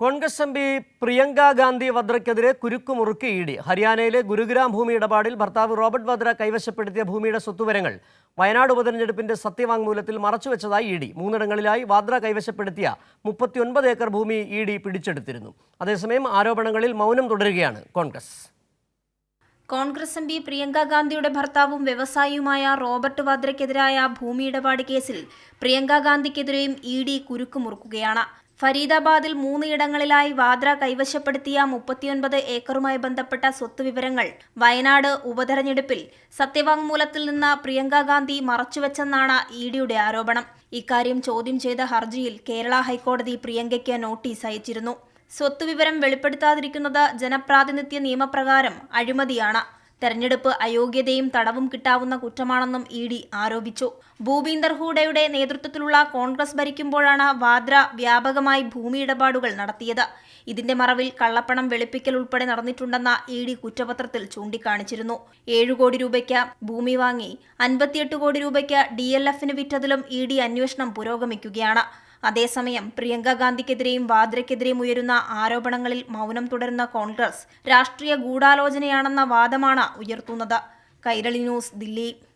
Congress M P Priyanka Gandhi വദ്രയ്ക്കെതിരെ കുരുക്കുമുറുക്കി ED. ഹരിയാനയിലെ ഗുരുഗ്രാം ഭൂമി ഇടപാടിൽ ഭർത്താവ് റോബർട്ട് വദ്ര കൈവശപ്പെടുത്തിയ ഭൂമിയുടെ സ്വത്തുവിവരങ്ങൾ വയനാട് ഉപതെരഞ്ഞെടുപ്പിന്റെ സത്യവാങ്മൂലത്തിൽ മറച്ചുവെച്ചതായി ഇഡി. 3 ഇടങ്ങളിലായി വാദ്ര കൈവശപ്പെടുത്തിയ 39 ഏക്കർ ഭൂമി ഇഡി പിടിച്ചെടുത്തിരുന്നു. അതേസമയം ആരോപണങ്ങളിൽ മൗനം തുടരുകയാണ് കോൺഗ്രസ്. കോൺഗ്രസ് എം പി പ്രിയങ്ക ഗാന്ധിയുടെ ഭർത്താവും വ്യവസായിയുമായ റോബർട്ട് വാദ്രയ്ക്കെതിരായ ഭൂമി ഇടപാട് കേസിൽ പ്രിയങ്ക ഗാന്ധിക്കെതിരെയും ഇഡി കുരുക്കുമുറുക്കുകയാണ്. ഫരീദാബാദിൽ 3 ഇടങ്ങളിലായി വാദ്ര കൈവശപ്പെടുത്തിയ 39 ഏക്കറുമായി ബന്ധപ്പെട്ട സ്വത്ത് വിവരങ്ങൾ വയനാട് ഉപതെരഞ്ഞെടുപ്പിൽ സത്യവാങ്മൂലത്തിൽ നിന്ന് പ്രിയങ്ക ഗാന്ധി മറച്ചുവെച്ചെന്നാണ് ഇഡിയുടെ ആരോപണം. ഇക്കാര്യം ചോദ്യം ചെയ്ത ഹർജിയിൽ കേരള ഹൈക്കോടതി പ്രിയങ്കയ്ക്ക് നോട്ടീസ് അയച്ചിരുന്നു. സ്വത്തുവിവരം വെളിപ്പെടുത്താതിരിക്കുന്നത് ജനപ്രാതിനിധ്യ നിയമപ്രകാരം അഴിമതിയാണ്. തെരഞ്ഞെടുപ്പ് അയോഗ്യതയും തടവും കിട്ടാവുന്ന കുറ്റമാണെന്നും ഇഡി ആരോപിച്ചു. ഭൂപീന്ദർ ഹൂഡയുടെ നേതൃത്വത്തിലുള്ള കോൺഗ്രസ് ഭരിക്കുമ്പോഴാണ് വാദ്ര വ്യാപകമായി ഭൂമി ഇടപാടുകൾ നടത്തിയത്. ഇതിന്റെ മറവിൽ കള്ളപ്പണം വെളുപ്പിക്കൽ ഉൾപ്പെടെ നടന്നിട്ടുണ്ടെന്ന ഇഡി കുറ്റപത്രത്തിൽ ചൂണ്ടിക്കാണിച്ചിരുന്നു. 7 കോടി രൂപയ്ക്ക് ഭൂമി വാങ്ങി 58 കോടി രൂപയ്ക്ക് DLFന് വിറ്റതിലും ഇഡി അന്വേഷണം പുരോഗമിക്കുകയാണ്. അതേസമയം പ്രിയങ്ക ഗാന്ധിക്കെതിരെയും വാദ്രയ്ക്കെതിരെയും ഉയരുന്ന ആരോപണങ്ങളിൽ മൗനം തുടരുന്ന കോൺഗ്രസ് രാഷ്ട്രീയ ഗൂഢാലോചനയാണെന്ന വാദമാണ് ഉയർത്തുന്നത്. കൈരളി ന്യൂസ്, ദില്ലി.